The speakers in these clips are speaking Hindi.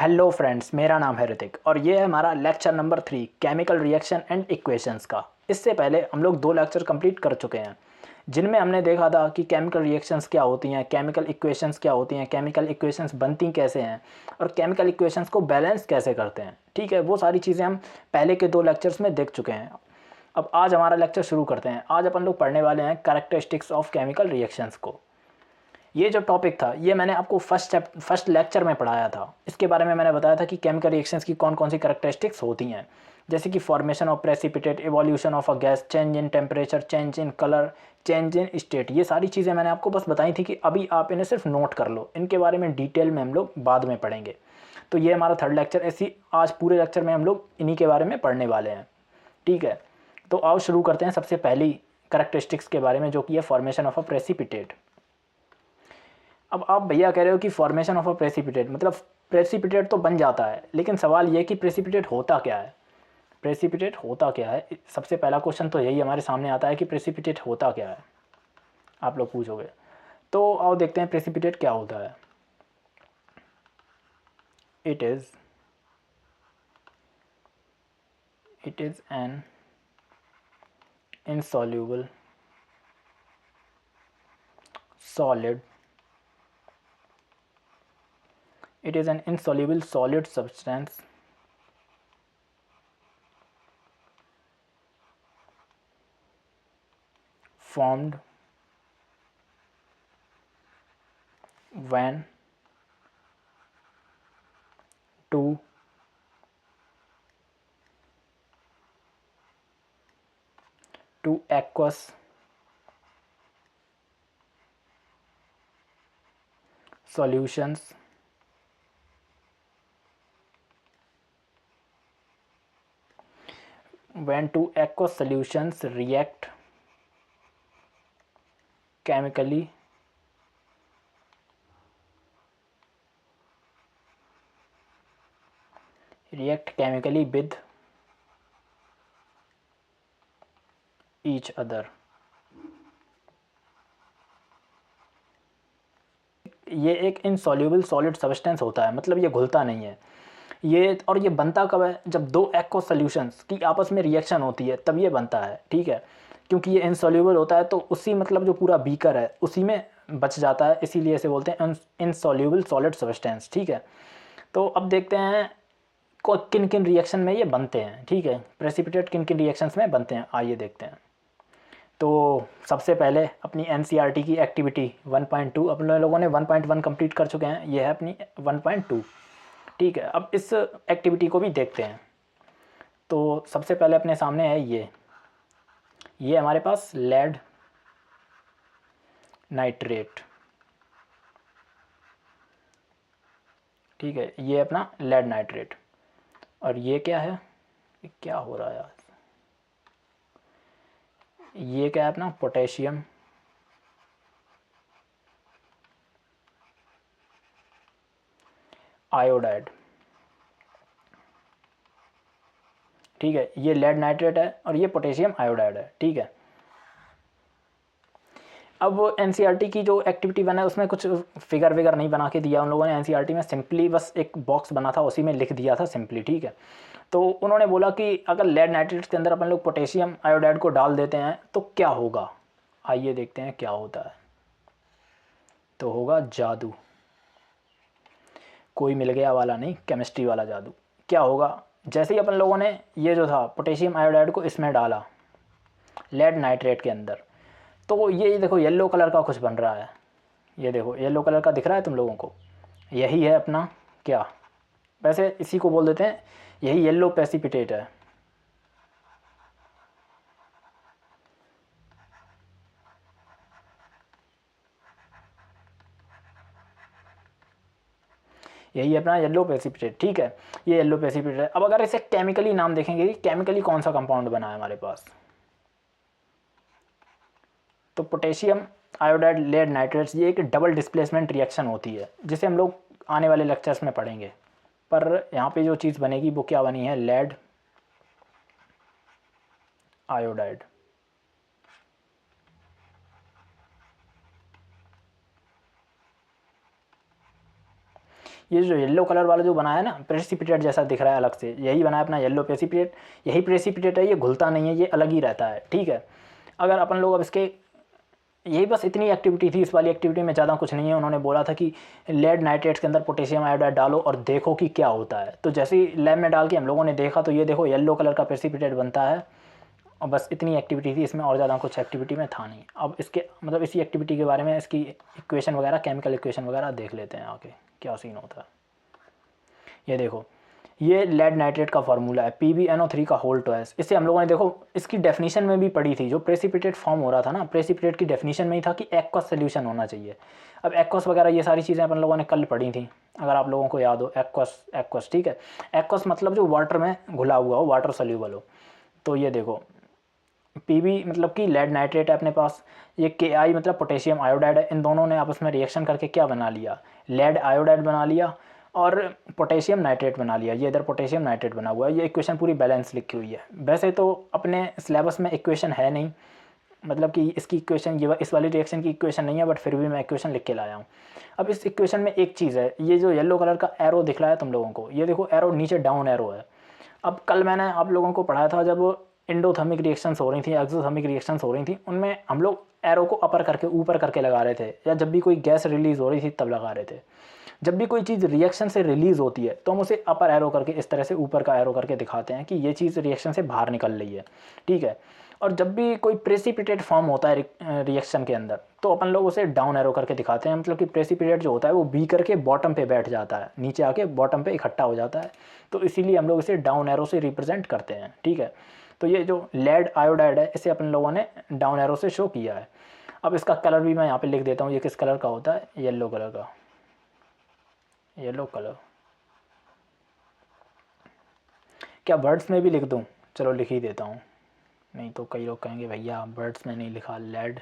हेलो फ्रेंड्स, मेरा नाम है ऋतिक और ये है हमारा lecture number 3 chemical reaction and equations का। इससे पहले हम लोग 2 लेक्चर कंप्लीट कर चुके हैं जिनमें हमने देखा था कि केमिकल रिएक्शंस क्या होती हैं, केमिकल इक्वेशंस क्या होती हैं, केमिकल इक्वेशंस बनती कैसे हैं और केमिकल इक्वेशंस को बैलेंस कैसे करते हैं। ठीक है, वो सारी चीज़ें हम पहले के 2 लेक्चर्स में देख चुके हैं। अब आज हमारा लेक्चर शुरू करते हैं। आज अपन लोग पढ़ने वाले हैं कैरेक्टरिस्टिक्स ऑफ केमिकल रिएक्शंस को। ये जो टॉपिक था ये मैंने आपको फर्स्ट लेक्चर में पढ़ाया था। इसके बारे में मैंने बताया था कि केमिकल रिएक्शंस की कौन कौन सी कैरेक्टरिस्टिक्स होती हैं, जैसे कि formation of precipitate, evolution of a gas, change in temperature, change in colour, change in state. ये सारी चीज़ें मैंने आपको बस बताई थी कि अभी आप इन्हें सिर्फ नोट कर लो, इनके बारे में डिटेल में हम लोग बाद में पढ़ेंगे। तो ये हमारा 3rd लेक्चर। ऐसी आज पूरे लेक्चर में हम लोग इन्हीं के बारे में पढ़ने वाले हैं। ठीक है, तो आओ शुरू करते हैं सबसे पहली कैरेक्टरिस्टिक्स के बारे में, जो कि है फॉर्मेशन ऑफ अ प्रेसिपिटेट। अब आप भैया कह रहे हो कि फॉर्मेशन ऑफ अ प्रेसिपिटेट मतलब प्रेसिपिटेट तो बन जाता है, लेकिन सवाल ये कि प्रेसिपिटेट होता क्या है। प्रेसिपिटेट होता क्या है, सबसे पहला क्वेश्चन तो यही हमारे सामने आता है कि प्रेसिपिटेट होता क्या है, आप लोग पूछोगे। तो आओ देखते हैं प्रेसिपिटेट क्या होता है। It is an insoluble solid. It is an insoluble solid substance formed when two aqueous solutions react chemically with each other। ये एक इनसॉल्यूबल सॉलिड सब्सटेंस होता है, मतलब ये घुलता नहीं है ये। और ये बनता कब है, जब 2 एक्वस सॉल्यूशंस की आपस में रिएक्शन होती है तब ये बनता है। ठीक है, क्योंकि ये इनसॉल्यूबल होता है तो उसी मतलब जो पूरा बीकर है उसी में बच जाता है, इसीलिए इसे बोलते हैं इनसॉल्यूबल सॉलिड सब्सटेंस। ठीक है, तो अब देखते हैं किन किन रिएक्शन में ये बनते हैं। ठीक है, प्रेसिपिटेट किन किन रिएक्शंस में बनते हैं, आइए देखते हैं। तो सबसे पहले अपनी एनसीईआरटी की एक्टिविटी 1.2 अपने लोगों ने 1.1 कंप्लीट कर चुके हैं, ये है अपनी 1.2। ठीक है, अब इस एक्टिविटी को भी देखते हैं। तो सबसे पहले अपने सामने है ये हमारे पास लेड नाइट्रेट। ठीक है, ये अपना लेड नाइट्रेट। और ये क्या है, ये क्या हो रहा है यार, ये क्या है अपना पोटेशियम आयोडाइड। ठीक है, ये लेड नाइट्रेट है और ये पोटेशियम आयोडाइड है। ठीक है, अब एनसीईआरटी की जो एक्टिविटी बना है उसमें कुछ फिगर विगर नहीं बना के दिया उन लोगों ने। एनसीईआरटी में सिंपली बस एक बॉक्स बना था, उसी में लिख दिया था सिंपली। ठीक है, तो उन्होंने बोला कि अगर लेड नाइट्रेट के अंदर अपन लोग पोटेशियम आयोडाइड को डाल देते हैं तो क्या होगा। आइए देखते हैं क्या होता है। तो होगा जादू, कोई मिल गया वाला नहीं, केमिस्ट्री वाला जादू। क्या होगा, जैसे ही अपन लोगों ने ये जो था पोटेशियम आयोडाइड को इसमें डाला लेड नाइट्रेट के अंदर, तो ये देखो येलो कलर का कुछ बन रहा है। ये देखो येलो कलर का दिख रहा है तुम लोगों को, यही है अपना क्या, वैसे इसी को बोल देते हैं, यही येलो प्रेसिपिटेट है। यही अपना येलो प्रेसिपिटेट। ठीक है, ये येलो प्रेसिपिटेट है। अब अगर इसे केमिकली नाम देखेंगे कि केमिकली कौन सा कंपाउंड बना है हमारे पास, तो पोटेशियम आयोडाइड लेड नाइट्रेट्स, ये एक डबल डिस्प्लेसमेंट रिएक्शन होती है जिसे हम लोग आने वाले लेक्चर्स में पढ़ेंगे। पर यहाँ पे जो चीज़ बनेगी वो क्या बनी है, लेड आयोडाइड। ये जो येलो कलर वाला जो बनाया है ना, प्रेसिपिटेट जैसा दिख रहा है अलग से, यही बनाया अपना येलो प्रेसिपिटेट, यही प्रेसिपिटेट है, ये घुलता नहीं है, ये अलग ही रहता है, ठीक है। अगर अपन लोग अब इसके, यही बस इतनी एक्टिविटी थी, इस वाली एक्टिविटी में ज़्यादा कुछ नहीं है। उन्होंने बोला था कि लेड नाइट्रेट्स के अंदर पोटेशियम आयोडाइड डालो और देखो कि क्या होता है। तो जैसे ही लैब में डाल के हम लोगों ने देखा तो ये देखो येलो कलर का प्रेसिपिटेट बनता है, और बस इतनी एक्टिविटी थी इसमें, और ज़्यादा कुछ एक्टिविटी में था नहीं। अब इसके मतलब इसी एक्टिविटी के बारे में, इसकी इक्वेशन वगैरह, केमिकल इक्वेशन वगैरह देख लेते हैं आके क्या सीन होता है। ये देखो, ये लेड नाइट्रेट का फार्मूला है PbNO3 का होल ट्वाइस। इससे हम लोगों ने देखो इसकी डेफिनेशन में भी पढ़ी थी, जो प्रेसिपिटेट फॉर्म हो रहा था ना, प्रेसिपिटेट की डेफिनेशन में ही था कि एक्वस सोल्यूशन होना चाहिए। अब एक्वस वगैरह ये सारी चीज़ें अपन लोगों ने कल पढ़ी थी, अगर आप लोगों को याद हो। एक्वस ठीक है, एक्वस मतलब जो वाटर में घुला हुआ हो, वाटर सोल्यूबल हो। तो ये देखो Pb मतलब कि लेड नाइट्रेट है अपने पास, ये Ki मतलब पोटेशियम आयोडाइड है। इन दोनों ने आपस में रिएक्शन करके क्या बना लिया, लेड आयोडाइड बना लिया और पोटेशियम नाइट्रेट बना लिया। ये इधर पोटेशियम नाइट्रेट बना हुआ है। ये इक्वेशन पूरी बैलेंस लिखी हुई है। वैसे तो अपने सिलेबस में इक्वेशन है नहीं, मतलब कि इसकी इक्वेशन, ये इस वाली रिएक्शन की इक्वेशन नहीं है, बट फिर भी मैं इक्वेशन लिख के लाया हूँ। अब इस इक्वेशन में एक चीज़ है, ये जो येलो कलर का एरो दिख रहा है तुम लोगों को, ये देखो एरो नीचे डाउन एरो है। अब कल मैंने आप लोगों को पढ़ाया था, जब एंडोथर्मिक रिएक्शंस हो रही थी, एक्सोथर्मिक रिएक्शंस हो रही थी, उनमें हम लोग एरो को अपर करके, ऊपर करके लगा रहे थे, या जब भी कोई गैस रिलीज़ हो रही थी तब लगा रहे थे। जब भी कोई चीज़ रिएक्शन से रिलीज़ होती है तो हम उसे अपर एरो करके, इस तरह से ऊपर का एरो करके दिखाते हैं कि ये चीज़ रिएक्शन से बाहर निकल रही है, ठीक है। और जब भी कोई प्रेसिपिटेट फॉर्म होता है रिएक्शन के अंदर, तो अपन लोग उसे डाउन एरो करके दिखाते हैं। मतलब कि प्रेसिपिटेट जो होता है वो बी करके बॉटम पे बैठ जाता है, नीचे आके बॉटम पे इकट्ठा हो जाता है, तो इसीलिए हम लोग इसे डाउन एरो से रिप्रेजेंट करते हैं, ठीक है। तो ये जो लेड आयोडाइड है, इसे अपन लोगों ने डाउन एरो से शो किया है। अब इसका कलर भी मैं यहाँ पे लिख देता हूँ, ये किस कलर का होता है, येलो कलर का, येलो कलर। क्या वर्ड्स में भी लिख दूँ, चलो लिख ही देता हूँ, नहीं तो कई लोग कहेंगे भैया वर्ड्स में नहीं लिखा। लेड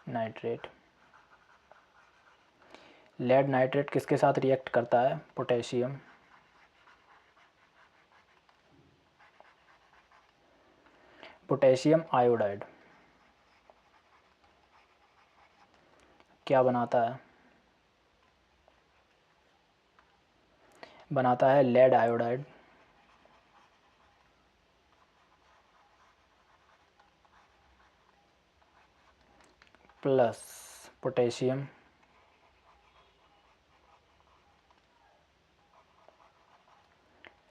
नाइट्रेट, लेड नाइट्रेट किसके साथ रिएक्ट करता है, पोटेशियम, पोटेशियम आयोडाइड। क्या बनाता है, बनाता है lead iodide plus potassium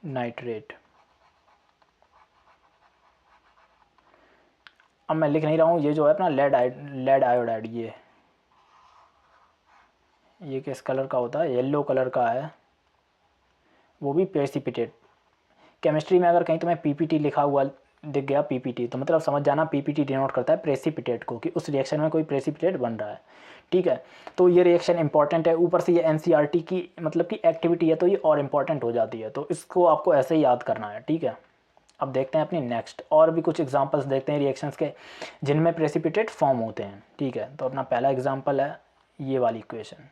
nitrate. अब मैं लिख नहीं रहा हूँ, ये जो है अपना लेड आयोडाइड, ये किस कलर का होता है, येलो कलर का है, वो भी प्रेसिपिटेट। केमिस्ट्री में अगर कहीं तुम्हें PPT लिखा हुआ दिख गया, PPT, तो मतलब समझ जाना PPT डिनोट करता है प्रेसिपिटेट को, कि उस रिएक्शन में कोई प्रेसिपिटेट बन रहा है, ठीक है। तो ये रिएक्शन इंपॉर्टेंट है, ऊपर से ये NCERT की मतलब की एक्टिविटी है, तो ये और इम्पॉर्टेंट हो जाती है, तो इसको आपको ऐसे ही याद करना है, ठीक है। अब देखते हैं अपनी नेक्स्ट, और भी कुछ एग्जांपल्स देखते हैं रिएक्शंस के जिनमें प्रेसिपिटेट फॉर्म होते हैं, ठीक है। तो अपना पहला एग्जांपल है ये वाली इक्वेशन,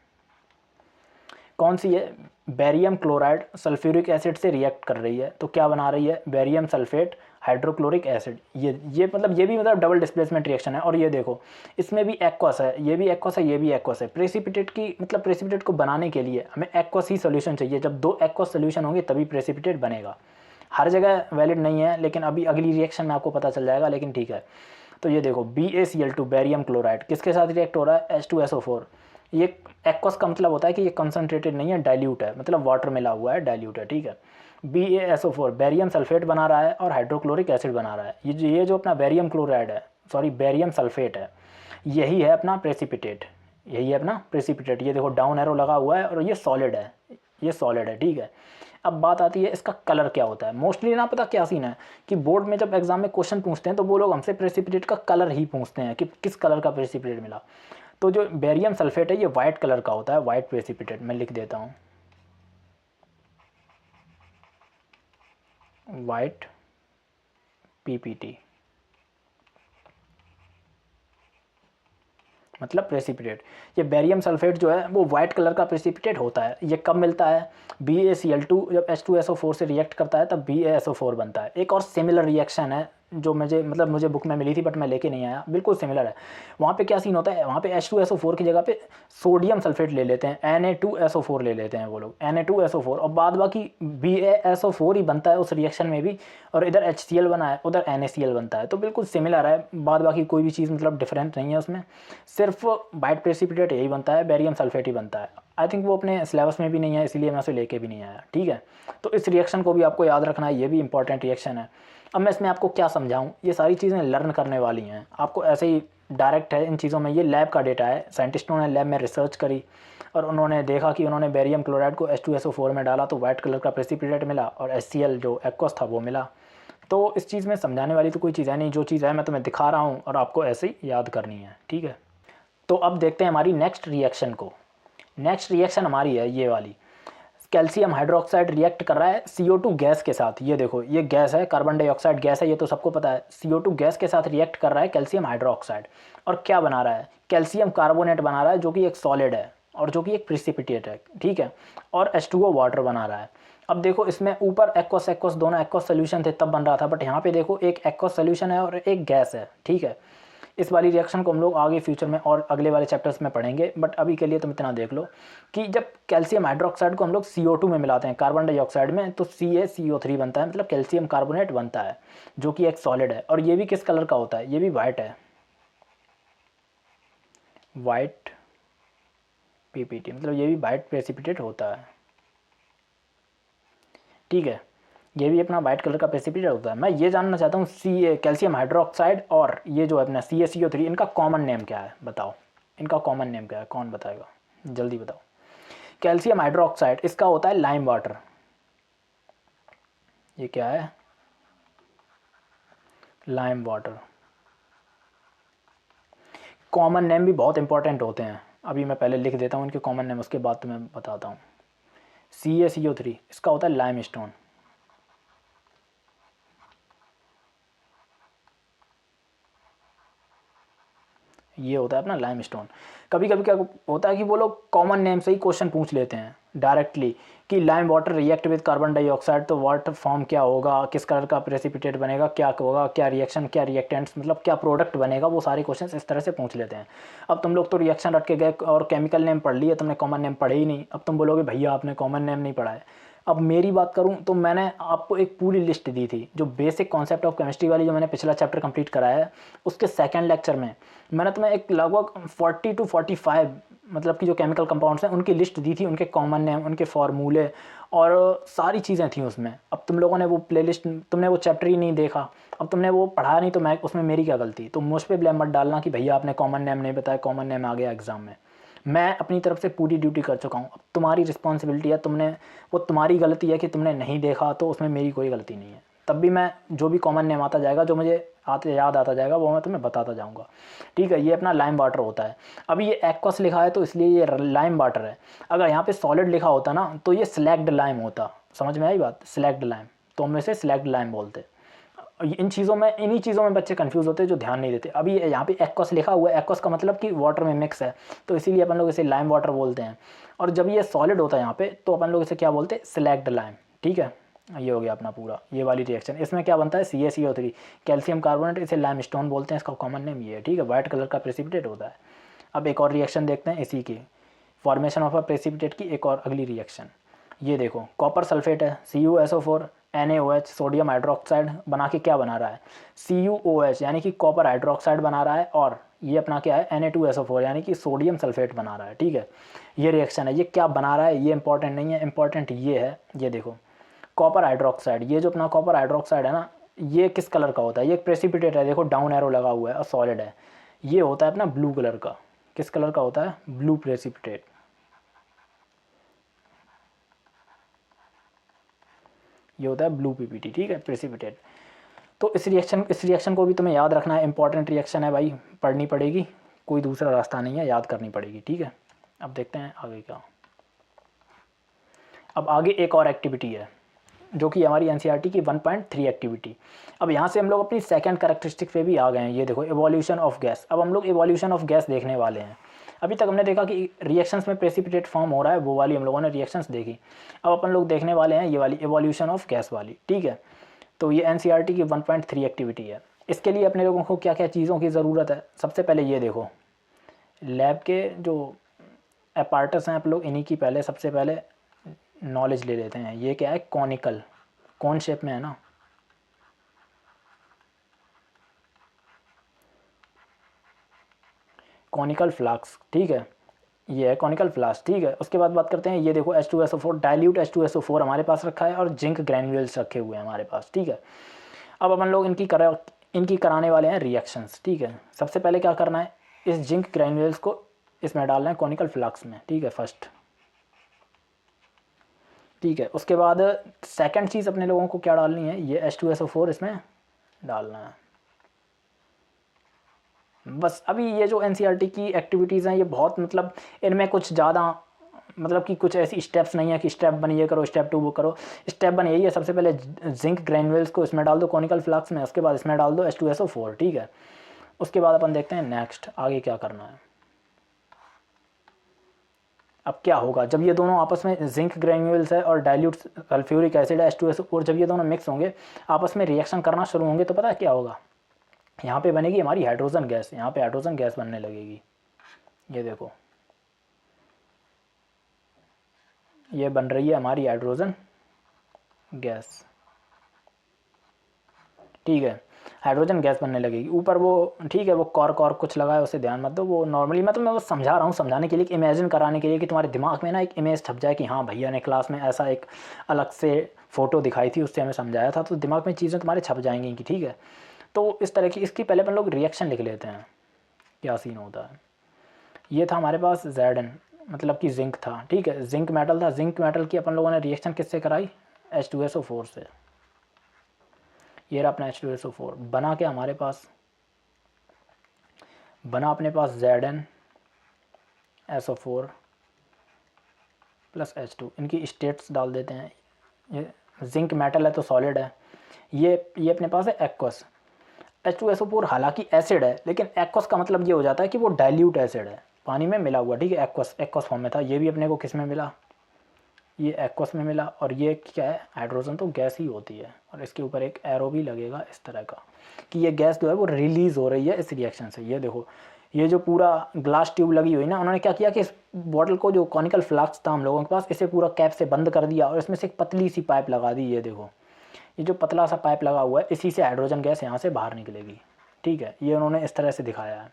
कौन सी है, बेरियम क्लोराइड सल्फ्यूरिक एसिड से रिएक्ट कर रही है, तो क्या बना रही है, बेरियम सल्फेट हाइड्रोक्लोरिक एसिड। ये मतलब ये भी मतलब डबल डिस्प्लेसमेंट रिएक्शन है। और ये देखो इसमें भी एक्वस है, ये भी एक्वस है, ये भी एक्वस है। प्रेसिपिटेट की मतलब प्रेसिपिटेट को बनाने के लिए हमें एक्वस ही सोल्यूशन चाहिए, जब दो एक्वस सोल्यूशन होंगे तभी प्रेसिपिटेट बनेगा। हर जगह वैलिड नहीं है, लेकिन अभी अगली रिएक्शन में आपको पता चल जाएगा, लेकिन ठीक है। तो ये देखो BaCl2 बेरियम क्लोराइड किसके साथ रिएक्ट हो रहा है, H2SO4। ये एक्वस का मतलब होता है कि ये कंसनट्रेटेड नहीं है, डाइल्यूट है, मतलब वाटर मिला हुआ है, डाइल्यूट है, ठीक है। BaSO4 बेरियम सल्फेट बना रहा है और हाइड्रोक्लोरिक एसिड बना रहा है। ये जो अपना बेरियम क्लोराइड है, सॉरी बेरियम सल्फेट है, यही है अपना प्रेसिपिटेट, यही है अपना प्रेसिपिटेट। ये देखो डाउन एरो लगा हुआ है और ये सॉलिड है, ये सॉलिड है, ठीक है। अब बात आती है इसका कलर क्या होता है। मोस्टली ना पता क्या सीन है कि बोर्ड में जब एग्जाम में क्वेश्चन पूछते हैं तो वो लोग हमसे प्रेसिपिटेट का कलर ही पूछते हैं कि किस कलर का प्रेसिपिटेट मिला। तो जो बेरियम सल्फेट है ये वाइट कलर का होता है, वाइट प्रेसिपिटेट। मैं लिख देता हूँ वाइट PPT मतलब प्रेसिपिटेट। ये बेरियम सल्फेट जो है वो वाइट कलर का प्रेसिपिटेट होता है। ये कब मिलता है, BaCl2 जब H2SO4 से रिएक्ट करता है तब BaSO4 बनता है। एक और सिमिलर रिएक्शन है जो मुझे बुक में मिली थी बट मैं लेके नहीं आया, बिल्कुल सिमिलर है। वहाँ पे क्या सीन होता है, वहाँ पे H2SO4 की जगह पे सोडियम सल्फेट ले लेते हैं, Na2SO4 ले लेते हैं वो लोग, Na2SO4, और बाद बाकी BaSO4 ही बनता है उस रिएक्शन में भी, और इधर HCl बना है, उधर NaCl बनता है। तो बिल्कुल सिमिलर है, बाद बाकी कोई भी चीज़ मतलब डिफरेंट नहीं है उसमें, सिर्फ वाइट प्रेसिपिटेट यही बनता है, बेरियम सल्फेट ही बनता है। आई थिंक वो अपने सिलेबस में भी नहीं है, इसलिए मैं उसे लेके भी नहीं आया, ठीक है। तो इस रिएक्शन को भी आपको याद रखना है, ये भी इंपॉर्टेंट रिएक्शन है। अब मैं इसमें आपको क्या समझाऊं, ये सारी चीज़ें लर्न करने वाली हैं, आपको ऐसे ही डायरेक्ट है इन चीज़ों में। ये लैब का डेटा है, साइंटिस्टों ने लैब में रिसर्च करी और उन्होंने देखा कि उन्होंने बेरियम क्लोराइड को H2SO4 में डाला तो वाइट कलर का प्रेसिपिटेट मिला, और HCl जो एक्वस था वो मिला। तो इस चीज़ में समझाने वाली तो कोई चीज़ है नहीं, जो चीज़ है मैं तुम्हें दिखा रहा हूँ और आपको ऐसे ही याद करनी है, ठीक है। तो अब देखते हैं हमारी नेक्स्ट रिएक्शन को। नेक्स्ट रिएक्शन हमारी है ये वाली, कैल्शियम हाइड्रोक्साइड रिएक्ट कर रहा है CO2 गैस के साथ। ये देखो, ये गैस है, कार्बन डाइऑक्साइड गैस है, ये तो सबको पता है। CO2 गैस के साथ रिएक्ट कर रहा है कैल्शियम हाइड्रोक्साइड, और क्या बना रहा है, कैल्शियम कार्बोनेट बना रहा है, जो कि एक सॉलिड है और जो कि एक प्रिसिपिटेट है, ठीक है, और H2O वाटर बना रहा है। अब देखो इसमें ऊपर एक्वस दोनों एक्वस सोल्यूशन थे तब बन रहा था, बट यहाँ पे देखो एक एक्वस सोल्यूशन है और एक गैस है, ठीक है। इस वाली रिएक्शन को हम लोग आगे फ्यूचर में और अगले वाले चैप्टर्स में पढ़ेंगे, बट अभी के लिए तुम इतना देख लो कि जब कैल्शियम हाइड्रोक्साइड को हम लोग CO2 में मिलाते हैं कार्बन डाइऑक्साइड में, तो CaCO3 बनता है, मतलब कैल्शियम कार्बोनेट बनता है, जो कि एक सॉलिड है। और ये भी किस कलर का होता है, ये भी वाइट है, वाइट PPT, मतलब ये भी वाइट प्रेसिपिटेट होता है, ठीक है। ये भी अपना वाइट कलर का प्रेसिपिटेट होता है। मैं ये जानना चाहता हूँ कैल्शियम हाइड्रोक्साइड और ये जो है अपना CaCO3, इनका कॉमन नेम क्या है, बताओ इनका कॉमन नेम क्या है, कौन बताएगा, जल्दी बताओ। कैल्शियम हाइड्रोक्साइड इसका होता है लाइम वाटर, ये क्या है, लाइम वाटर। कॉमन नेम भी बहुत इंपॉर्टेंट होते हैं, अभी मैं पहले लिख देता हूँ इनके कॉमन नेम, उसके बाद तुम्हें बताता हूँ। CaCO3 इसका होता है लाइम स्टोन, ये होता है अपना लाइम स्टोन। कभी कभी क्या होता है कि वो लोग कॉमन नेम से ही क्वेश्चन पूछ लेते हैं डायरेक्टली कि lime water react with carbon dioxide, तो वाटर फॉर्म क्या होगा, किस कलर का प्रेसिपिटेट बनेगा, क्या होगा, क्या रिएक्शन, क्या रिएक्टेंट्स, मतलब क्या प्रोडक्ट बनेगा, वो सारे क्वेश्चन इस तरह से पूछ लेते हैं। अब तुम लोग तो रिएक्शन रट के गए और केमिकल नेम पढ़ लिए, तुमने कॉमन नेम पढ़े ही नहीं। अब तुम बोलोगे भैया आपने कॉमन नेम नहीं पढ़ा है। अब मेरी बात करूं तो मैंने आपको एक पूरी लिस्ट दी थी, जो बेसिक कॉन्सेप्ट ऑफ केमिस्ट्री वाली, जो मैंने पिछला चैप्टर कंप्लीट कराया है, उसके सेकंड लेक्चर में मैंने तुम्हें एक लगभग 40 to 45 मतलब कि जो केमिकल कंपाउंड्स हैं उनकी लिस्ट दी थी, उनके कॉमन नेम, उनके फार्मूले और सारी चीज़ें थी उसमें। अब तुम लोगों ने वो प्लेलिस्ट, तुमने वो चैप्टर ही नहीं देखा, अब तुमने वो पढ़ा नहीं, तो मैं उसमें मेरी क्या गलती। तो मुझ पर ब्लेम मत डालना कि भैया आपने कॉमन नेम नहीं बताया, कॉमन नेम आ गया एग्जाम में। मैं अपनी तरफ से पूरी ड्यूटी कर चुका हूँ, अब तुम्हारी रिस्पॉन्सिबिलिटी है, वो तुम्हारी गलती है कि तुमने नहीं देखा, तो उसमें मेरी कोई गलती नहीं है। तब भी मैं जो भी कॉमन नेम आता जाएगा, जो मुझे याद आता जाएगा, वो मैं तुम्हें बताता जाऊँगा, ठीक है। ये अपना लाइम वाटर होता है। अभी ये एक्वस लिखा है तो इसलिए ये लाइम वाटर है। अगर यहाँ पे सॉलिड लिखा होता ना तो ये स्लैग्ड लाइम होता, समझ में आई बात, स्लैग्ड लाइम, तो हम इसे स्लैग्ड लाइम बोलते। इन्हीं चीज़ों में बच्चे कंफ्यूज होते हैं जो ध्यान नहीं देते। अभी यहाँ पे एक्वस लिखा हुआ है, एक्वस का मतलब कि वाटर में मिक्स है, तो इसीलिए अपन लोग इसे लाइम वाटर बोलते हैं। और जब ये सॉलिड होता है यहाँ पे, तो अपन लोग इसे क्या बोलते हैं, स्लैग्ड लाइम, ठीक है। ये हो गया अपना पूरा ये वाली रिएक्शन। इसमें क्या बनता है, CaCO3 कैल्शियम कार्बोनेट, इसे लाइम स्टोन बोलते हैं, इसका कॉमन नेम ये है, ठीक है। वाइट कलर का प्रेसिपिटेट होता है। अब एक और रिएक्शन देखते हैं इसी की, फॉर्मेशन ऑफ अ प्रेसिपिटेट की एक और अगली रिएक्शन। ये देखो, कॉपर सल्फेट है, CuSO4 NaOH सोडियम हाइड्रोक्साइड बना के क्या बना रहा है, CuOH यानी कि कॉपर हाइड्रोक्साइड बना रहा है, और ये अपना क्या है, Na2SO4 यानी कि सोडियम सल्फेट बना रहा है, ठीक है। ये रिएक्शन है, ये क्या बना रहा है ये इंपॉर्टेंट नहीं है, इंपॉर्टेंट ये है, ये देखो कॉपर हाइड्रोक्साइड, ये जो अपना कॉपर हाइड्रोक्साइड है ना, ये किस कलर का होता है, ये एक प्रेसिपिटेट है, देखो डाउन एरो लगा हुआ है और सॉलिड है। ये होता है अपना ब्लू कलर का, किस कलर का होता है, ब्लू प्रेसिपिटेट। ये होता है ब्लू PPT, ठीक है, प्रेसिपिटेट। तो इस रिएक्शन को भी तुम्हें याद रखना है, इंपॉर्टेंट रिएक्शन है भाई, पढ़नी पड़ेगी, कोई दूसरा रास्ता नहीं है, याद करनी पड़ेगी, ठीक है। अब देखते हैं आगे क्या। अब आगे एक और एक्टिविटी है जो कि हमारी NCERT की 1.3 एक्टिविटी। अब यहाँ से हम लोग अपनी सेकंड कैरेक्टरिस्टिक पे भी आ गए हैं। ये देखो, एवोल्यूशन ऑफ गैस। अब हम लोग एवोल्यूशन ऑफ गैस देखने वाले हैं। अभी तक हमने देखा कि रिएक्शंस में प्रेसिपिटेट फॉर्म हो रहा है, वो वाली हम लोगों ने रिएक्शंस देखी। अब अपन लोग देखने वाले हैं ये वाली एवोल्यूशन ऑफ गैस वाली, ठीक है। तो ये एनसीईआरटी की 1.3 एक्टिविटी है। इसके लिए अपने लोगों को क्या क्या चीज़ों की ज़रूरत है, सबसे पहले ये देखो, लैब के जो अपार्टस हैं आप लोग, इन्हीं की पहले सबसे पहले नॉलेज ले लेते हैं। ये क्या है, कॉनिकल, कौन शेप में है ना, कॉनिकल फ्लास्क, ठीक है, ये है कॉनिकल फ्लास्क, ठीक है। उसके बाद बात करते हैं, ये देखो H2SO4, डाइल्यूट H2SO4 हमारे पास रखा है और जिंक ग्रैन्यूल्स रखे हुए हैं हमारे पास, ठीक है। अब अपन लोग इनकी कराने वाले हैं रिएक्शंस, ठीक है। सबसे पहले क्या करना है, इस जिंक ग्रैन्यूल्स को इसमें डालना है कॉनिकल फ्लास्क में, ठीक है, फर्स्ट, ठीक है। उसके बाद सेकंड चीज़ अपने लोगों को क्या डालनी है, ये H2SO4 इसमें डालना है। बस अभी ये जो एनसीईआरटी की एक्टिविटीज़ हैं ये बहुत मतलब इनमें कुछ ज़्यादा मतलब कि कुछ ऐसी स्टेप्स नहीं है कि स्टेप 1 ये करो, स्टेप 2 वो करो। स्टेप 1 यही है, सबसे पहले जिंक ग्रैन्यूल्स को इसमें डाल दो कॉनिकल फ्लास्क में, उसके बाद इसमें डाल दो H2SO4, ठीक है। उसके बाद अपन देखते हैं नेक्स्ट आगे क्या करना है। अब क्या होगा, जब ये दोनों आपस में, जिंक ग्रैन्यूल्स है और डाइल्यूट सल्फ्यूरिक एसिड है H2SO4, जब ये दोनों मिक्स होंगे आपस में रिएक्शन करना शुरू होंगे, तो पता है क्या होगा, यहाँ पे बनेगी हमारी हाइड्रोजन गैस, यहाँ पे हाइड्रोजन गैस बनने लगेगी। ये देखो, ये बन रही है हमारी हाइड्रोजन गैस, ठीक है, हाइड्रोजन गैस बनने लगेगी। ऊपर वो, ठीक है, वो कॉर्क और कुछ लगा है, उसे ध्यान मत दो, वो नॉर्मली मैं वो समझा रहा हूँ, समझाने के लिए, इमेजिन कराने के लिए कि तुम्हारे दिमाग में ना एक इमेज छप जाए कि हाँ भैया ने क्लास में ऐसा एक अलग से फ़ोटो दिखाई थी, उससे हमें समझाया था, तो दिमाग में चीज़ें तुम्हारे छप जाएंगी कि ठीक है। तो इस तरह की, इसकी पहले अपन लोग रिएक्शन लिख लेते हैं, क्या सीन होता है। ये था हमारे पास Zn, मतलब कि जिंक था, ठीक है, जिंक मेटल था। जिंक मेटल की अपन लोगों ने रिएक्शन किससे कराई, H2SO4 से। ये रहा अपना H2SO4, बना के हमारे पास बना अपने पास ZnSO4 प्लस H2। इनकी स्टेट्स डाल देते हैं, ये जिंक मेटल है तो सॉलिड है, ये अपने पास है एक्वस। H2SO4 हालांकि एसिड है, लेकिन एक्वस का मतलब ये हो जाता है कि वो डाइल्यूट एसिड है, पानी में मिला हुआ, ठीक है, एक्वस फॉर्म में था। ये भी अपने को किस में मिला, ये एक्वस में मिला। और ये क्या है, हाइड्रोजन तो गैस ही होती है, और इसके ऊपर एक एरो भी लगेगा इस तरह का कि ये गैस जो है वो रिलीज़ हो रही है इस रिएक्शन से। ये देखो, ये जो पूरा ग्लास ट्यूब लगी हुई ना, उन्होंने क्या किया कि इस बॉटल को, जो कॉनिकल फ्लास्क था हम लोगों के पास, इसे पूरा कैप से बंद कर दिया और इसमें से एक पतली सी पाइप लगा दी। ये देखो, ये जो पतला सा पाइप लगा हुआ है, इसी से हाइड्रोजन गैस यहाँ से बाहर निकलेगी, ठीक है। ये उन्होंने इस तरह से दिखाया है।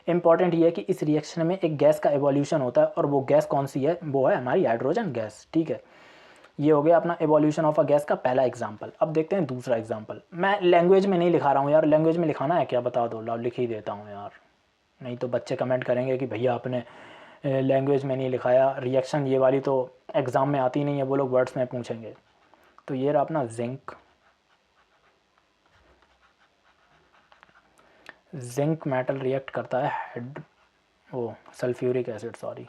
इंपॉर्टेंट ये है कि इस रिएक्शन में एक गैस का एवोल्यूशन होता है, और वो गैस कौन सी है, वो है हमारी हाइड्रोजन गैस, ठीक है। ये हो गया अपना एवोल्यूशन ऑफ अ गैस का पहला एग्जांपल। अब देखते हैं दूसरा एग्जांपल। मैं लैंग्वेज में नहीं लिखा रहा हूँ यार, लैंग्वेज में लिखाना है क्या, बता दो, लाओ लिख ही देता हूँ यार, नहीं तो बच्चे कमेंट करेंगे कि भैया आपने लैंग्वेज में नहीं लिखाया। रिएक्शन ये वाली तो एग्ज़ाम में आती नहीं है, वो लोग वर्ड्स में पूछेंगे। तो ये रहा अपना जिंक मेटल रिएक्ट करता है sulphuric acid, sorry,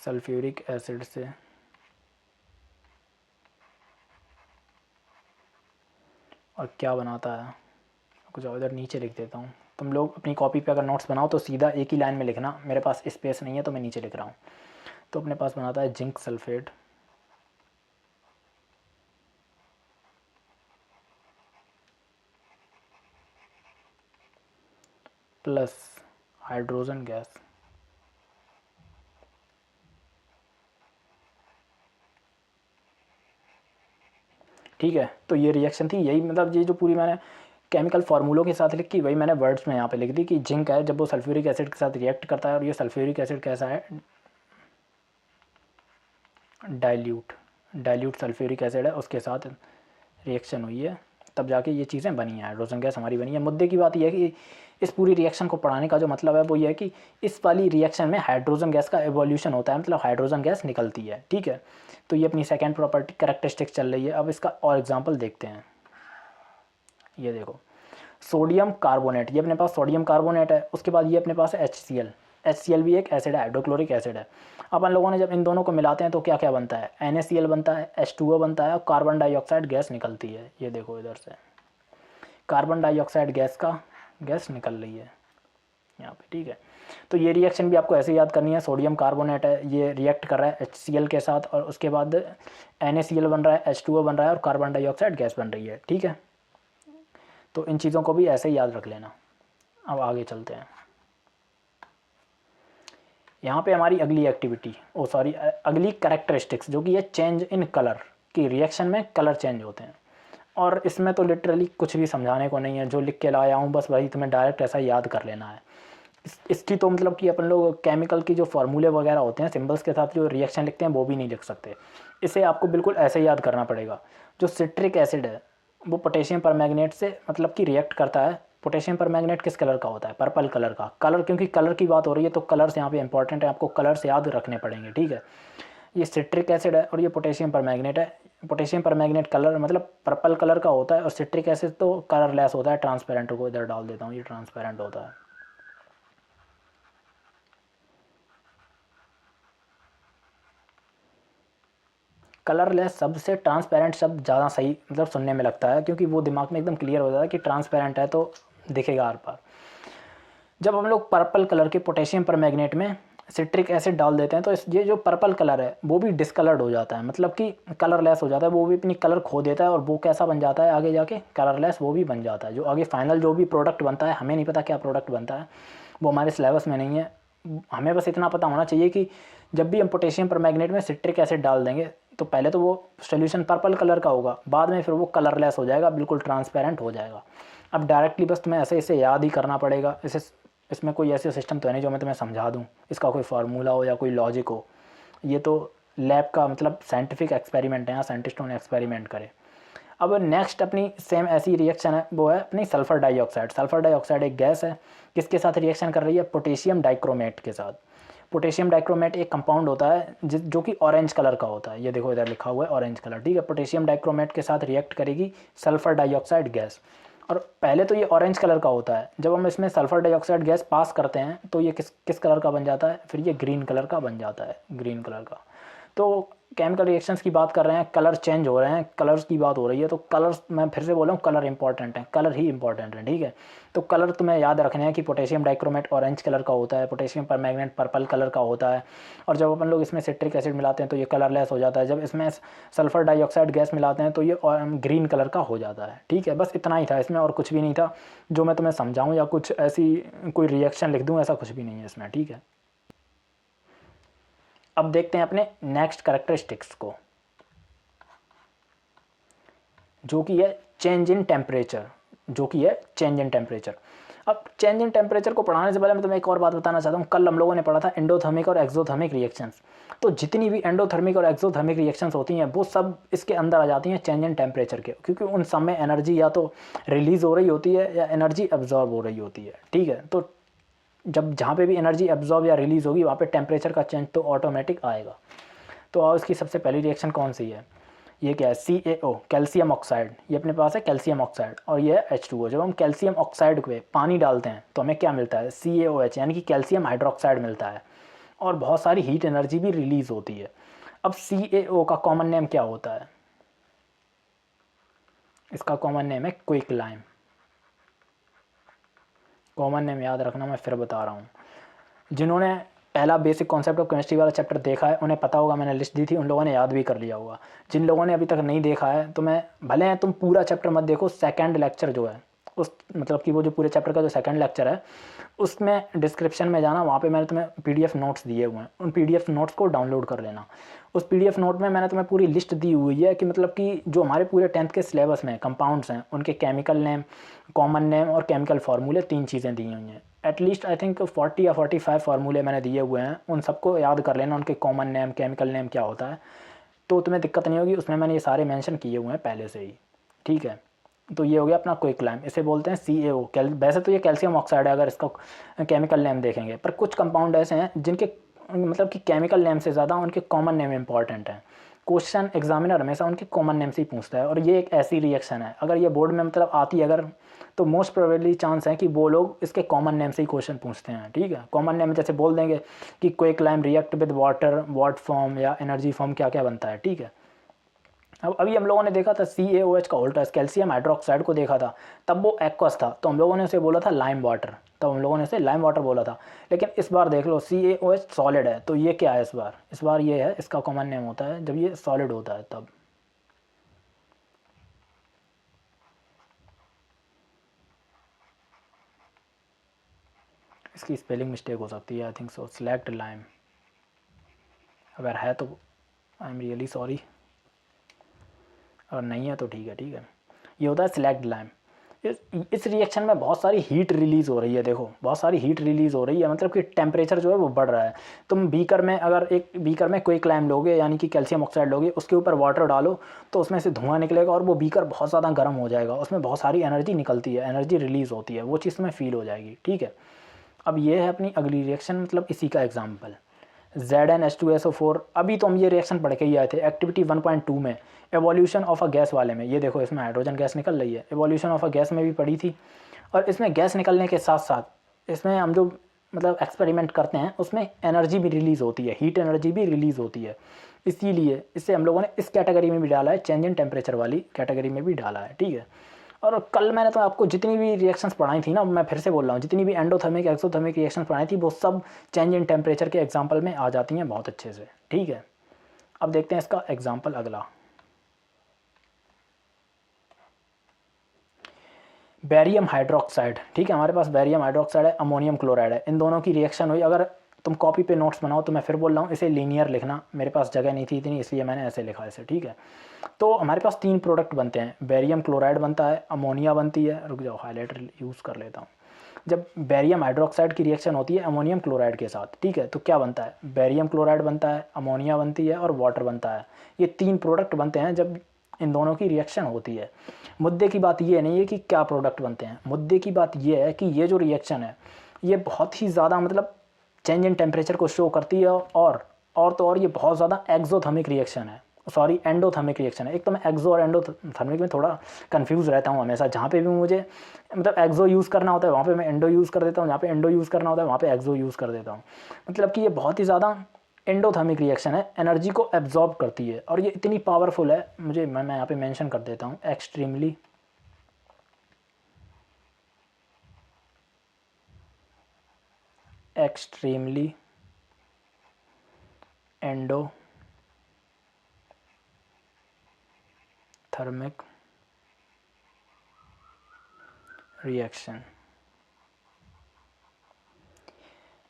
sulphuric acid से, और क्या बनाता है कुछ और, इधर नीचे लिख देता हूँ। तुम लोग अपनी कॉपी पे अगर नोट्स बनाओ तो सीधा एक ही लाइन में लिखना, मेरे पास स्पेस नहीं है तो मैं नीचे लिख रहा हूँ। तो अपने पास बनाता है zinc sulphate plus hydrogen gas, ठीक है। तो ये रिएक्शन थी, यही मतलब ये जो पूरी मैंने केमिकल फार्मूलों के साथ लिखी, वही मैंने वर्ड्स में यहाँ पे लिख दी कि जिंक है, जब वो सल्फ्यूरिक एसिड के साथ रिएक्ट करता है, और ये सल्फ्यूरिक एसिड कैसा है, डाइल्यूट सल्फ्यूरिक एसिड है, उसके साथ रिएक्शन हुई है, तब जाके ये चीज़ें बनी हैं, हाइड्रोजन गैस हमारी बनी है। मुद्दे की बात यह है कि इस पूरी रिएक्शन को पढ़ाने का जो मतलब है वो ये है कि इस वाली रिएक्शन में हाइड्रोजन गैस का एवोल्यूशन होता है, मतलब हाइड्रोजन गैस निकलती है, ठीक है। तो ये अपनी सेकेंड प्रॉपर्टी कैरेक्टरिस्टिक चल रही है। अब इसका और एग्जाम्पल देखते हैं। ये देखो, सोडियम कार्बोनेट, ये अपने पास सोडियम कार्बोनेट है, उसके बाद ये अपने पास है HCl भी एक एसिड है, हाइड्रोक्लोरिक एसिड है। अपन लोगों ने जब इन दोनों को मिलाते हैं तो क्या क्या बनता है, NaCl बनता है, H2O बनता है, और कार्बन डाइऑक्साइड गैस निकलती है। ये देखो, इधर से कार्बन डाइऑक्साइड गैस निकल रही है, यहाँ पे, ठीक है। तो ये रिएक्शन भी आपको ऐसे याद करनी है, सोडियम कार्बोनेट है, ये रिएक्ट कर रहा है HCl के साथ और उसके बाद NaCl बन रहा है, H2O बन रहा है और कार्बन डाइऑक्साइड गैस बन रही है, ठीक है। तो इन चीज़ों को भी ऐसे ही याद रख लेना। अब आगे चलते हैं। यहाँ पे हमारी अगली एक्टिविटी अगली कैरेक्टरिस्टिक्स जो कि है चेंज इन कलर, की रिएक्शन में कलर चेंज होते हैं। और इसमें तो लिटरली कुछ भी समझाने को नहीं है, जो लिख के लाया हूँ बस वही तुम्हें डायरेक्ट ऐसा याद कर लेना है। इसकी तो मतलब कि अपन लोग केमिकल की जो फार्मूले वगैरह होते हैं सिंबल्स के साथ जो रिएक्शन लिखते हैं वो भी नहीं लिख सकते। इसे आपको बिल्कुल ऐसे याद करना पड़ेगा। जो सिट्रिक एसिड है वो पोटेशियम परमैंगनेट से मतलब कि रिएक्ट करता है। पोटेशियम परमैंगनेट किस कलर का होता है? पर्पल कलर का। कलर, क्योंकि कलर की बात हो रही है तो कलर्स यहाँ पे इंपॉर्टेंट है, आपको कलर्स याद रखने पड़ेंगे, ठीक है। ये सिट्रिक एसिड है और ये पोटेशियम परमैंगनेट है। पोटेशियम परमैंगनेट कलर मतलब पर्पल कलर का होता है और सिट्रिक एसिड तो कलरलेस होता है, ट्रांसपेरेंट को इधर डाल देता हूँ, ये ट्रांसपेरेंट होता है। कलरलेस शब्द से ट्रांसपेरेंट शब्द ज़्यादा सही मतलब सुनने में लगता है, क्योंकि वो दिमाग में एकदम क्लियर हो जाता है कि ट्रांसपेरेंट है तो दिखेगा आर पार। जब हम लोग पर्पल कलर के पोटेशियम परमैंगनेट में सिट्रिक एसिड डाल देते हैं तो ये जो पर्पल कलर है वो भी डिसकलर्ड हो जाता है, मतलब कि कलरलेस हो जाता है, वो भी अपनी कलर खो देता है और वो कैसा बन जाता है आगे जाके? कलरलेस वो भी बन जाता है। जो आगे फाइनल जो भी प्रोडक्ट बनता है, हमें नहीं पता क्या प्रोडक्ट बनता है, वो हमारे सिलेबस में नहीं है। हमें बस इतना पता होना चाहिए कि जब भी हम पोटेशियम परमैंगनेट में सिट्रिक एसिड डाल देंगे तो पहले तो वो सोल्यूशन पर्पल कलर का होगा, बाद में फिर वो कलरलेस हो जाएगा, बिल्कुल ट्रांसपेरेंट हो जाएगा। अब डायरेक्टली बस तुम्हें ऐसे इसे याद ही करना पड़ेगा। इसमें कोई ऐसे सिस्टम तो है नहीं जो मैं तुम्हें समझा दूँ, इसका कोई फार्मूला हो या कोई लॉजिक हो। ये तो लैब का मतलब साइंटिफिक एक्सपेरिमेंट है, यहाँ साइंटिस्टों ने एक्सपेरिमेंट करे। अब नेक्स्ट अपनी सेम ऐसी रिएक्शन है, वो है अपनी सल्फ़र डाइऑक्साइड। सल्फ़र डाइऑक्साइड एक गैस है, किसके साथ रिएक्शन कर रही है? पोटेशियम डाइक्रोमेट के साथ। पोटेशियम डाइक्रोमेट एक कंपाउंड होता है जो कि ऑरेंज कलर का होता है, ये देखो इधर लिखा हुआ है ऑरेंज कलर, ठीक है। पोटेशियम डाइक्रोमेट के साथ रिएक्ट करेगी सल्फ़र डाइऑक्साइड गैस, और पहले तो ये ऑरेंज कलर का होता है। जब हम इसमें सल्फ़र डाइऑक्साइड गैस पास करते हैं तो ये किस कलर का बन जाता है? फिर ये ग्रीन कलर का बन जाता है, ग्रीन कलर का। तो केमिकल रिएक्शंस की बात कर रहे हैं, कलर चेंज हो रहे हैं, कलर्स की बात हो रही है, तो कलर्स मैं फिर से बोल रहा हूँ, कलर इंपॉर्टेंट है, कलर ही इंपॉर्टेंट है, ठीक है। तो कलर तुम्हें याद रखने हैं कि पोटेशियम डाइक्रोमेट ऑरेंज कलर का होता है, पोटेशियम परमैंगनेट पर्पल कलर का होता है, और जब अपन लोग इसमें सिट्रिक एसिड मिलाते हैं तो ये कलरलेस हो जाता है। जब इसमें सल्फ़र डाइऑक्साइड गैस मिलाते हैं तो ये ग्रीन कलर का हो जाता है, ठीक है। बस इतना ही था इसमें, और कुछ भी नहीं था जो मैं तुम्हें समझाऊँ या कुछ ऐसी कोई रिएक्शन लिख दूँ, ऐसा कुछ भी नहीं है इसमें, ठीक है। अब देखते हैं अपने नेक्स्ट कैरेक्टरिस्टिक्स को, जो कि है चेंज इन टेम्परेचर, जो कि है चेंज इन टेम्परेचर। अब चेंज इन टेम्परेचर को पढ़ाने से पहले मैं तुम्हें एक और बात बताना चाहता हूँ। कल हम लोगों ने पढ़ा था एंडोथर्मिक और एक्सोथर्मिक रिएक्शंस। तो जितनी भी एंडोथर्मिक और एक्सोथर्मिक रिएक्शंस होती हैं वो सब इसके अंदर आ जाती हैं चेंज इन टेम्परेचर के, क्योंकि उन सब में एनर्जी या तो रिलीज़ हो रही होती है या एनर्जी एब्जॉर्ब हो रही होती है, ठीक है। तो जब जहाँ पे भी एनर्जी एब्जॉर्ब या रिलीज़ होगी वहाँ पे टेम्परेचर का चेंज तो ऑटोमेटिक आएगा। तो आओ इसकी सबसे पहली रिएक्शन कौन सी है? ये क्या है? CaO, calcium oxide. ये अपने पास है कैल्शियम ऑक्साइड, और ये है H2O। जब हम कैल्शियम ऑक्साइड पे पानी डालते हैं तो हमें क्या मिलता है? CaOH, यानी कि कैल्शियम हाइड्रोक्साइड मिलता है, और बहुत सारी हीट एनर्जी भी रिलीज़ होती है। अब CaO का कॉमन नेम क्या होता है? इसका कॉमन नेम है क्विकलाइम। कॉमन नेम याद रखना, मैं फिर बता रहा हूँ। जिन्होंने पहला बेसिक कॉन्सेप्ट ऑफ केमिस्ट्री वाला चैप्टर देखा है उन्हें पता होगा, मैंने लिस्ट दी थी, उन लोगों ने याद भी कर लिया होगा। जिन लोगों ने अभी तक नहीं देखा है तो मैं भले तुम पूरा चैप्टर मत देखो, सेकंड लेक्चर जो है उस मतलब कि वो जो पूरे चैप्टर का जो सेकंड लेक्चर है उसमें डिस्क्रिप्शन में जाना, वहाँ पे मैंने तुम्हें PDF नोट्स दिए हुए हैं, उन PDF नोट्स को डाउनलोड कर लेना। उस PDF नोट में मैंने तुम्हें पूरी लिस्ट दी हुई है कि मतलब कि जो हमारे पूरे 10th के सिलेबस में कंपाउंड्स हैं उनके केमिकल नेम, कॉमन नेम और केमिकल फार्मूले, 3 चीज़ें दी हुई हैं। एटलीस्ट आई थिंक 40 या 45 फार्मूले मैंने दिए हुए हैं, उन सबको याद कर लेना, उनके कॉमन नेम, केमिकल नेम क्या होता है, तो तुम्हें दिक्कत नहीं होगी। उसमें मैंने ये सारे मेंशन किए हुए हैं पहले से ही, ठीक है। तो ये हो गया अपना क्विकलाइम, इसे बोलते हैं CaO। वैसे तो ये कैल्शियम ऑक्साइड है अगर इसका केमिकल नेम देखेंगे, पर कुछ कंपाउंड ऐसे हैं जिनके मतलब कि केमिकल नेम से ज़्यादा उनके कॉमन नेम इंपॉर्टेंट हैं। क्वेश्चन एग्जामिनर हमेशा उनके कॉमन नेम से ही पूछता है, और ये एक ऐसी रिएक्शन है अगर ये बोर्ड में मतलब आती है अगर, तो मोस्ट प्रोबेबली चांस है कि वो लोग इसके कॉमन नेम से ही क्वेश्चन पूछते हैं, ठीक है। कॉमन नेम जैसे बोल देंगे कि quicklime react with water, what form या एनर्जी फॉर्म क्या क्या बनता है, ठीक है। अब अभी हम लोगों ने देखा था CaOH का उल्टा, कैल्शियम हाइड्रोक्साइड को देखा था, तब वो एक्वस था, तो हम लोगों ने उसे बोला था लाइम वाटर, तब हम लोगों ने उसे लाइम वाटर बोला था। लेकिन इस बार देख लो CaOH सॉलिड है, तो ये क्या है इस बार ये है, इसका कॉमन नेम होता है जब ये सॉलिड होता है तब। इसकी स्पेलिंग मिस्टेक हो सकती है, I think so, select lime, अगर है तो आई एम रियली सॉरी, और नहीं है तो ठीक है। ये होता है सेलेक्ट लाइम। इस रिएक्शन में बहुत सारी हीट रिलीज़ हो रही है, देखो बहुत सारी हीट रिलीज़ हो रही है, मतलब कि टेम्परेचर जो है वो बढ़ रहा है। तुम बीकर में, अगर एक बीकर में क्विक लाइम लोगे यानी कि कैल्शियम ऑक्साइड लोगे, उसके ऊपर वाटर डालो तो उसमें से धुआं निकलेगा और वो बीकर बहुत ज़्यादा गर्म हो जाएगा, उसमें बहुत सारी एनर्जी निकलती है, एनर्जी रिलीज़ होती है, वो चीज़ तुम्हें फील हो जाएगी, ठीक है। अब ये है अपनी अगली रिएक्शन, मतलब इसी का एग्जाम्पल ZnH2SO4। अभी तो हम ये रिएक्शन पढ़ के ही आए थे एक्टिविटी 1.2 में, एवोल्यूशन ऑफ अ गैस वाले में। ये देखो इसमें हाइड्रोजन गैस निकल रही है, एवोल्यूशन ऑफ अ गैस में भी पढ़ी थी। और इसमें गैस निकलने के साथ साथ इसमें हम जो मतलब एक्सपेरिमेंट करते हैं उसमें एनर्जी भी रिलीज़ होती है, हीट एनर्जी भी रिलीज़ होती है। इसीलिए इसे हम लोगों ने इस कैटेगरी में भी डाला है, चेंज इन टेम्परेचर वाली कैटेगरी में भी डाला है, ठीक है। और कल मैंने तो आपको जितनी भी रिएक्शंस पढ़ाई थी ना, मैं फिर से बोल रहा हूँ, जितनी भी एंडोथर्मिक एक्सोथर्मिक रिएक्शंस पढ़ाई थी वो सब चेंज इन टेम्परेचर के एग्जांपल में आ जाती हैं बहुत अच्छे से, ठीक है। अब देखते हैं इसका एग्जांपल अगला, बेरियम हाइड्रोक्साइड, ठीक है। हमारे पास बेरियम हाइड्रोक्साइड है, अमोनियम क्लोराइड है, इन दोनों की रिएक्शन हुई। अगर तुम कॉपी पे नोट्स बनाओ तो मैं फिर बोल रहा हूँ इसे लीनियर लिखना, मेरे पास जगह नहीं थी इतनी, इसलिए मैंने ऐसे लिखा इसे, ठीक है। तो हमारे पास 3 प्रोडक्ट बनते हैं, बेरियम क्लोराइड बनता है, अमोनिया बनती है, रुक जाओ हाईलाइटर यूज़ कर लेता हूँ। जब बेरियम हाइड्रोक्साइड की रिएक्शन होती है अमोनियम क्लोराइड के साथ, ठीक है, तो क्या बनता है, बेरियम क्लोराइड बनता है, अमोनिया बनती है और वाटर बनता है। ये 3 प्रोडक्ट बनते हैं जब इन दोनों की रिएक्शन होती है। मुद्दे की बात ये नहीं है कि क्या प्रोडक्ट बनते हैं, मुद्दे की बात ये है कि ये जो रिएक्शन है ये बहुत ही ज़्यादा मतलब चेंज इन टेम्परेचर को शो करती है, और तो और ये बहुत ज़्यादा एक्सोथर्मिक रिएक्शन है, सॉरी एंडोथर्मिक रिएक्शन है। एक तो मैं एक्सो और एंडोथर्मिक में थोड़ा कंफ्यूज रहता हूँ हमेशा, जहाँ पे भी मुझे मतलब एक्सो यूज़ करना होता है वहाँ पे मैं एंडो यूज़ कर देता हूँ, जहाँ पे एंडो यूज़ करना होता है वहाँ पे एक्सो यूज़ कर देता हूँ। मतलब कि ये बहुत ही ज़्यादा एंडोथर्मिक रिएक्शन है, एनर्जी को एब्जॉर्ब करती है और ये इतनी पावरफुल है, मैं यहाँ पे मेंशन कर देता हूँ, एक्सट्रीमली एंडोथर्मिक रिएक्शन।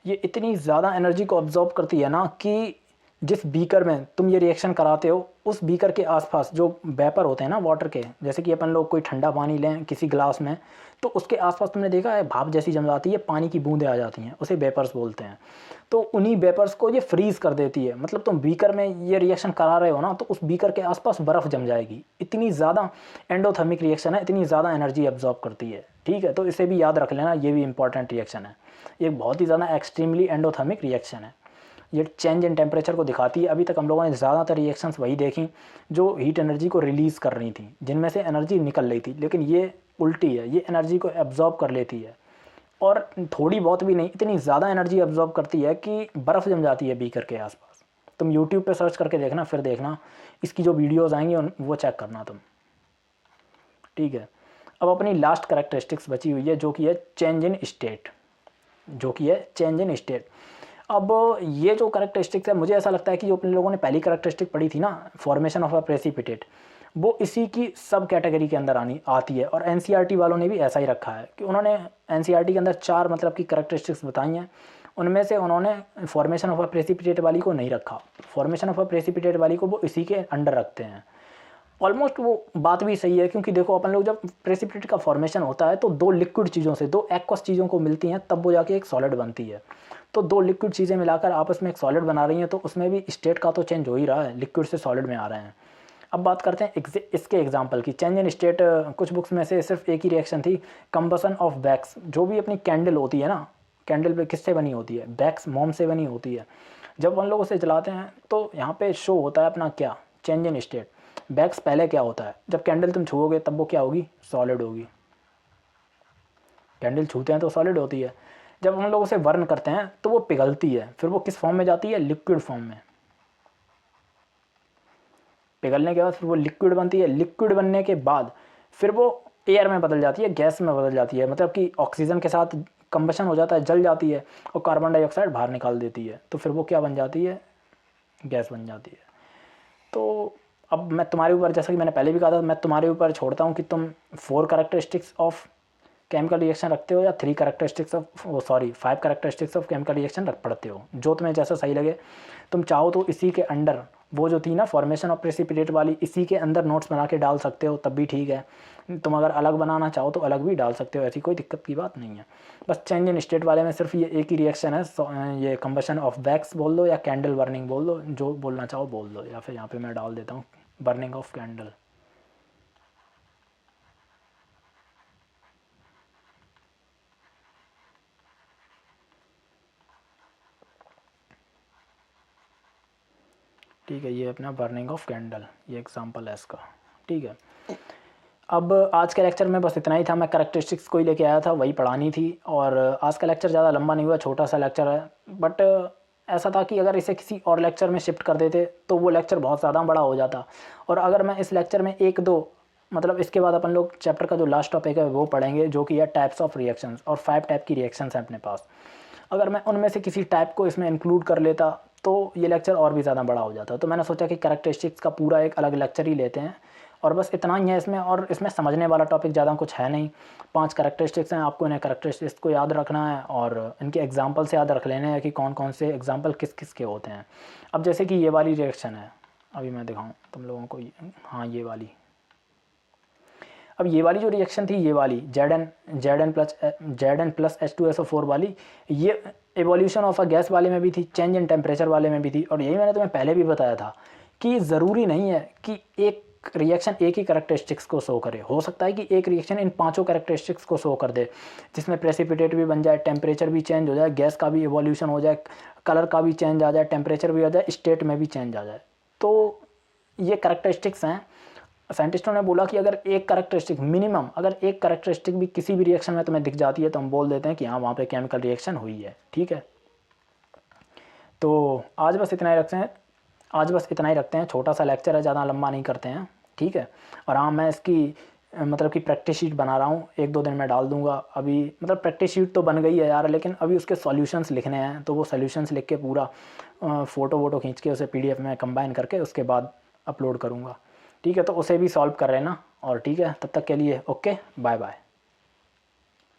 ये इतनी ज़्यादा एनर्जी को अब्जॉर्ब करती है ना कि जिस बीकर में तुम ये रिएक्शन कराते हो उस बीकर के आसपास जो वेपर होते हैं ना वाटर के, जैसे कि अपन लोग कोई ठंडा पानी लें किसी ग्लास में, तो उसके आसपास तुमने देखा है भाप जैसी जम जाती है, पानी की बूंदें आ जाती हैं, उसे वेपर्स बोलते हैं। तो उन्हीं वेपर्स को ये फ्रीज़ कर देती है, मतलब तुम बीकर में ये रिएक्शन करा रहे हो ना तो उस बीकर के आसपास बर्फ़ जम जाएगी। इतनी ज़्यादा एंडोथर्मिक रिएक्शन है, इतनी ज़्यादा एनर्जी एब्जॉर्ब करती है, ठीक है। तो इसे भी याद रख लेना, ये भी इंपॉर्टेंट रिएक्शन है, ये बहुत ही ज़्यादा एक्सट्रीमली एंडोथर्मिक रिएक्शन है। ये चेंज इन टेम्परेचर को दिखाती है। अभी तक हम लोगों ने ज़्यादातर रिएक्शंस वही देखी जो हीट एनर्जी को रिलीज़ कर रही थी, जिनमें से एनर्जी निकल रही थी, लेकिन ये उल्टी है, ये एनर्जी को एब्जॉर्ब कर लेती है और थोड़ी बहुत भी नहीं, इतनी ज़्यादा एनर्जी एब्जॉर्ब करती है कि बर्फ़ जम जाती है बीकर के आसपास। तुम यूट्यूब पे सर्च करके देखना, फिर देखना इसकी जो वीडियोज़ आएंगी वो चेक करना तुम, ठीक है। अब अपनी लास्ट करेक्टरिस्टिक्स बची हुई है जो कि है चेंज इन स्टेट, अब ये जो करेक्टरिस्टिक्स है मुझे ऐसा लगता है कि जो अपने लोगों ने पहली करेक्टरिस्टिक पढ़ी थी ना, फॉर्मेशन ऑफ अ प्रेसिपिटेट, वो इसी की सब कैटेगरी के अंदर आती है। और एनसीईआरटी वालों ने भी ऐसा ही रखा है कि उन्होंने एनसीईआरटी के अंदर 4 मतलब की करेक्टरिस्टिक्स बताई हैं, उनमें से उन्होंने फॉर्मेशन ऑफ अ प्रेसिपिटेट वाली को नहीं रखा, फॉर्मेशन ऑफ अ प्रेसिपिटेट वाली को वो इसी के अंडर रखते हैं। ऑलमोस्ट वो बात भी सही है, क्योंकि देखो अपन लोग जब प्रेसिपिटेट का फॉर्मेशन होता है तो 2 लिक्विड चीज़ों से, 2 एक्वस चीज़ों को मिलती हैं तब वो जाके एक सॉलिड बनती है। तो 2 लिक्विड चीज़ें मिलाकर आपस में एक सॉलिड बना रही हैं, तो उसमें भी स्टेट का तो चेंज हो ही रहा है, लिक्विड से सॉलिड में आ रहे हैं। अब बात करते हैं इसके एग्जाम्पल की, चेंज इन स्टेट। कुछ बुक्स में से सिर्फ एक ही रिएक्शन थी, कंबसन ऑफ वैक्स। जो भी अपनी कैंडल होती है ना, कैंडल पे किससे बनी होती है, वैक्स मोम से बनी होती है। जब उन लोगों से जलाते हैं तो यहाँ पे शो होता है अपना क्या, चेंज इन स्टेट। वैक्स पहले क्या होता है, जब कैंडल तुम छुओगे तब वो क्या होगी, सॉलिड होगी। कैंडल छूते हैं तो सॉलिड होती है, जब हम लोग उसे बर्न करते हैं तो वो पिघलती है, फिर वो किस फॉर्म में जाती है, लिक्विड फॉर्म में। पिघलने के बाद फिर वो लिक्विड बनती है, लिक्विड बनने के बाद फिर वो एयर में बदल जाती है, गैस में बदल जाती है, मतलब कि ऑक्सीजन के साथ कंबशन हो जाता है, जल जाती है और कार्बन डाइऑक्साइड बाहर निकाल देती है, तो फिर वो क्या बन जाती है, गैस बन जाती है। तो अब मैं तुम्हारे ऊपर, जैसा कि मैंने पहले भी कहा था, मैं तुम्हारे ऊपर छोड़ता हूँ कि तुम 4 कैरेक्टरिस्टिक्स ऑफ केमिकल रिएक्शन रखते हो या 3 characteristics of 5 characteristics of chemical reaction रख पढ़ते हो, जो तुम्हें जैसा सही लगे। तुम चाहो तो इसी के अंडर वो जो थी ना फॉर्मेशन ऑफ प्रेसिपिटेट वाली, इसी के अंदर नोट्स बना के डाल सकते हो, तब भी ठीक है। तुम अगर अलग बनाना चाहो तो अलग भी डाल सकते हो, ऐसी कोई दिक्कत की बात नहीं है। बस चेंज इन स्टेट वाले में सिर्फ ये एक ही रिएक्शन है, ये कंबशन ऑफ वैक्स बोल दो या कैंडल बर्निंग बोल दो, जो बोलना चाहो बोल दो, या फिर यहाँ पे मैं डाल देता हूँ बर्निंग ऑफ कैंडल। ठीक है, ये अपना बर्निंग ऑफ कैंडल, ये एग्जांपल है इसका। ठीक है, अब आज के लेक्चर में बस इतना ही था, मैं कैरेक्टरिस्टिक्स को ही लेके आया था, वही पढ़ानी थी। और आज का लेक्चर ज़्यादा लंबा नहीं हुआ, छोटा सा लेक्चर है, बट ऐसा था कि अगर इसे किसी और लेक्चर में शिफ्ट कर देते तो वो लेक्चर बहुत ज़्यादा बड़ा हो जाता। और अगर मैं इस लेक्चर में 1-2, मतलब इसके बाद अपन लोग चैप्टर का जो लास्ट टॉपिक है वो पढ़ेंगे, जो कि है टाइप्स ऑफ रिएक्शंस, और 5 टाइप की रिएक्शंस हैं अपने पास। अगर मैं उनमें से किसी टाइप को इसमें इंक्लूड कर लेता तो ये लेक्चर और भी ज़्यादा बड़ा हो जाता। तो मैंने सोचा कि कैरेक्टरिस्टिक्स का पूरा एक अलग लेक्चर ही लेते हैं, और बस इतना ही है इसमें, और इसमें समझने वाला टॉपिक ज़्यादा कुछ है नहीं। 5 कैरेक्टरिस्टिक्स हैं, आपको इन्हें कैरेक्टरिस्टिक्स को याद रखना है और इनके एग्जांपल से याद रख लेने हैं कि कौन कौन से एग्जांपल किस किस के होते हैं। अब जैसे कि ये वाली रिएक्शन है, अभी मैं दिखाऊँ तुम लोगों को, हाँ ये वाली। अब ये वाली जो रिएक्शन थी, ये वाली Zn प्लस H2SO4 वाली, ये एवोल्यूशन ऑफ अ गैस वाले में भी थी, चेंज इन टेम्परेचर वाले में भी थी। और यही मैंने तुम्हें पहले भी बताया था कि ज़रूरी नहीं है कि एक रिएक्शन एक ही कैरेक्टरिस्टिक्स को शो करे, हो सकता है कि एक रिएक्शन इन 5 कैरेक्टरिस्टिक्स को शो कर दे, जिसमें प्रेसिपिटेट भी बन जाए, टेम्परेचर भी चेंज हो जाए, गैस का भी एवोल्यूशन हो जाए, कलर का भी चेंज आ जाए, टेम्परेचर भी आ जाए, स्टेट में भी चेंज आ जाए। तो ये कैरेक्टरिस्टिक्स हैं। साइंटिस्टों ने बोला कि अगर एक कैरेक्टरिस्टिक मिनिमम, अगर एक कैरेक्टरिस्टिक भी किसी भी रिएक्शन में तुम्हें दिख जाती है तो हम बोल देते हैं कि हाँ वहाँ पे केमिकल रिएक्शन हुई है। ठीक है, तो आज बस इतना ही रखते हैं, छोटा सा लेक्चर है, ज़्यादा लंबा नहीं करते हैं। ठीक है, और हाँ मैं इसकी मतलब कि प्रैक्टिस शीट बना रहा हूँ, 1-2 दिन में डाल दूंगा। अभी मतलब प्रैक्टिस शीट तो बन गई है यार, लेकिन अभी उसके सॉल्यूशंस लिखने हैं, तो वो सॉल्यूशंस लिख के पूरा फ़ोटो वोटो खींच के उसे PDF में कंबाइन करके उसके बाद अपलोड करूँगा। ठीक है, तो उसे भी सॉल्व कर लेना। और ठीक है, तब तक के लिए ओके, बाय बाय।